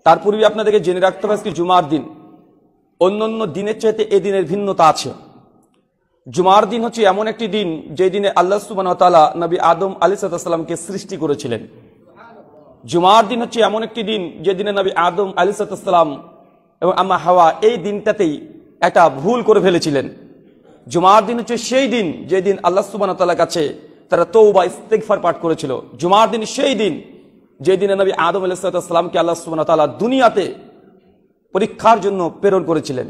তার পূর্বে আপনাদেরকে জেনে রাখতে হবে আজকে জুমার দিন। অন্যান্য দিনের চাইতে এই দিনের ভিন্নতা আছে। জুমার দিন হচ্ছে এমন একটি দিন যে দিনে আল্লাহ সুবহানাহু ওয়া তাআলা নবী আদম আলাইহিস সালামকে সৃষ্টি করেছিলেন। জুমার দিন হচ্ছে এমন একটি দিন যে দিনে নবী আদম আলাইহিস সালাম এবং আম্মা হাওয়া এই দিনটাতেই একটা ভুল করে ফেলেছিলেন। জুমার দিন হচ্ছে সেই দিন যে দিন আল্লাহ সুবহানাহু ওয়া তাআলার কাছে তারা তওবা ইস্তিগফার পাঠ করেছিল। জুমার দিন সেই দিন যে দিনে নবী আদম আলাইহিস সালামকে আল্লাহ সুবহানাহু ওয়া তাআলা দুনিয়াতে পরীক্ষার জন্য প্রেরণ করেছিলেন।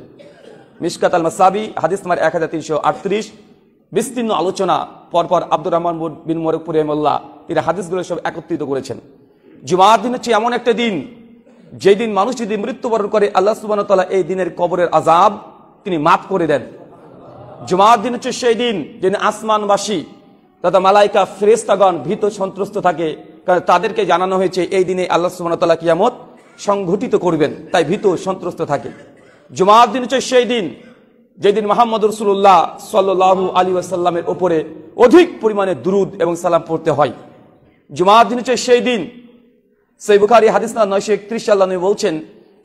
মিশকাত আল মাসাবি হাদিস নাম্বার 1338, বিস্তীর্ণ আলোচনা পরপর আব্দুর রহমান বিন মুবারকপুরি রাহিমাহুল্লাহ তিনি হাদিসগুলো সব একত্রিত করেছেন। জুমার দিন হচ্ছে এমন একটা দিন যে দিন মানুষ যদি মৃত্যুবরণ করে আল্লাহ সুবহানাহু ওয়া তাআলা এই দিনের কবরের আযাব তিনি মাফ করে দেন। জুমার দিন হচ্ছে সেই দিন যেদিন আসমানবাসী তথা মালাইকা ফেরেশতাগণ ভীত সন্ত্রস্ত থাকে, কারণ তাদেরকে জানানো হয়েছে এই দিনে আল্লাহ সুবহানাহু ওয়া তাআলা কিয়ামত সংঘটিত করবেন, তাই ভীত সন্ত্রস্ত থাকে। জুমার দিন হচ্ছে সেই দিন যেদিন মুহাম্মদ রাসূলুল্লাহ সাল্লাল্লাহু আলাইহি ওয়াসাল্লামের উপরে অধিক পরিমাণে দুরূদ এবং সালাম পড়তে হয়। জুমার দিন হচ্ছে সেই দিন, সহিহ বুখারী হাদিস নাম্বার 931 আল্লাহ নবী বলছেন,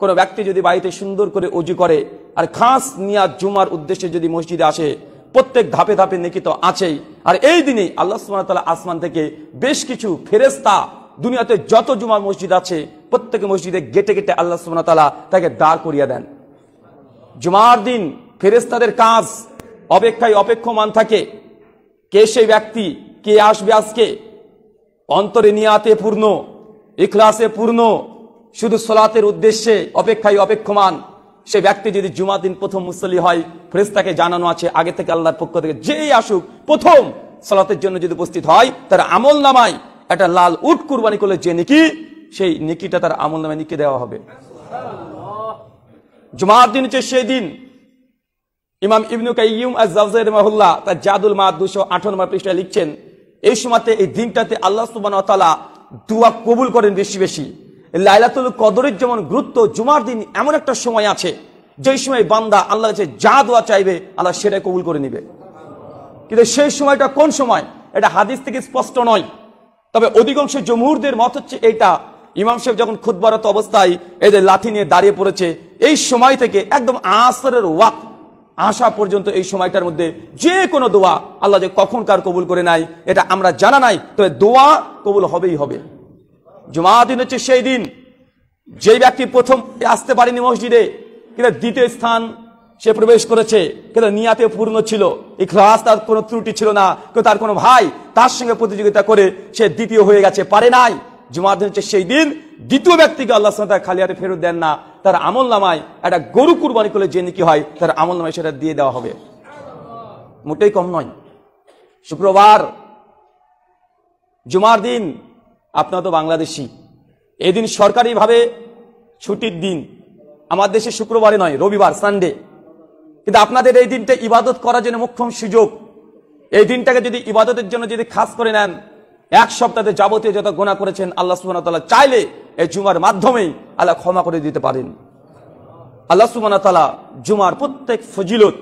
কোন ব্যক্তি যদি বাড়িতে সুন্দর করে ওযু করে আর খাস নিয়াত জুমার উদ্দেশ্যে যদি মসজিদে আসে, প্রত্যেক ধাপে ধাপে নেকি তো আছেই। আর এই দিনে আল্লাহ সুবহানাহু ওয়া তাআলা আসমান থেকে বেশ কিছু ফেরেশতা দুনিয়াতে যত জুমার মসজিদ আছে প্রত্যেক মসজিদে গেটে গেটে আল্লাহ সুবহানাহু ওয়া তাআলা তাকে দাঁড় করিয়ে দেন। জুমার দিন ফেরেশতাদের কাজ অপেক্ষায় অপেক্ষমান থাকে, কে সেই ব্যক্তি, কে আসবে আজকে, অন্তরে নিয়াতে পূর্ণ, ইখলাসে পূর্ণ, শুধু সালাতের উদ্দেশ্যে অপেক্ষায় অপেক্ষমান সে ব্যক্তি যদি জুমার দিন প্রথম মুসল্লি হয়, ফেরেশতাকে জানানো আছে আগে থেকে আল্লাহর পক্ষ থেকে যেই আসুক প্রথম সালাতের জন্য যদি উপস্থিত হয় তার আমল নামায় একটা লাল উট কুরবানি করলে যে নেকি, সেই নেকিটা তার আমল নামায় লিখে দেওয়া হবে। জুমার দিন হচ্ছে সেই দিন ইমাম ইবনে কাইয়্যিম আয-জাওযায়ী রাহিমাহুল্লাহ তার জাদুল মাআদ 208 নম্বর পৃষ্ঠায় লিখছেন, এই সময়তে এই দিনটাতে আল্লাহ সুবহানাহু ওয়া তাআলা দোয়া কবুল করেন বেশি বেশি। লাইলাতুল কদরের যেমন গুরুত্ব, জুমার দিন এমন একটা সময় আছে যেই সময় বান্দা আল্লাহর কাছে যা দোয়া চাইবে আল্লাহ সেটাই কবুল করে নেবে। কিন্তু সেই সময়টা কোন সময় এটা হাদিস থেকে স্পষ্ট নয়, তবে অধিকাংশ জমহুরদের মত হচ্ছে এইটা, ইমাম সাহেব যখন খুতবারত অবস্থায় এদের লাঠি নিয়ে দাঁড়িয়ে পড়েছে এই সময় থেকে একদম আসরের ওয়াক্ত আসা পর্যন্ত এই সময়টার মধ্যে যে কোনো দোয়া আল্লাহ যে কখন কার কবুল করে নাই এটা আমরা জানা নাই, তবে দোয়া কবুল হবেই হবে। জুমার দিন হচ্ছে সেই দিন যেই ব্যক্তি প্রথম আসতে পারেনি মসজিদে, কিন্তু দ্বিতীয় স্থান সে প্রবেশ করেছে, কিন্তু নিয়াতে পূর্ণ ছিল, ইখলাস তার কোনো ত্রুটি ছিল না, কিন্তু তার কোনো ভাই তার সঙ্গে প্রতিযোগিতা করে সে দ্বিতীয় হয়ে গেছে, পারে নাই। জুমার দিন হচ্ছে সেই দিন দ্বিতীয় ব্যক্তিকে আল্লাহ সুবহানাহু ওয়া তাআলা খালি হাতে ফেরত দেন না, তার আমল নামায় একটা গরু কুরবানি করলে যে নেকি হয় তার আমল নামায় সেটা দিয়ে দেওয়া হবে, মোটেই কম নয়। শুক্রবার জুমার দিন, আপনারা তো বাংলাদেশি, এই দিন সরকারিভাবে ছুটির দিন, আমার দেশে শুক্রবারে নয় রবিবার সানডে, কিন্তু আপনাদের এই দিনটা ইবাদত করার জন্য মোক্ষম সুযোগ। এই দিনটাকে যদি ইবাদতের জন্য যদি খাস করে নেন, এক সপ্তাহে যাবতীয় যত গুনাহ করেছেন আল্লাহ সুবহানাহু ওয়া তাআলা চাইলে এই জুমার মাধ্যমেই আল্লাহ ক্ষমা করে দিতে পারেন। আল্লাহ সুবহানাহু ওয়া তাআলা জুমার প্রত্যেক ফজিলত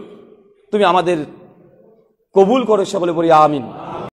তুমি আমাদের কবুল করে সকলে বলি আমিন।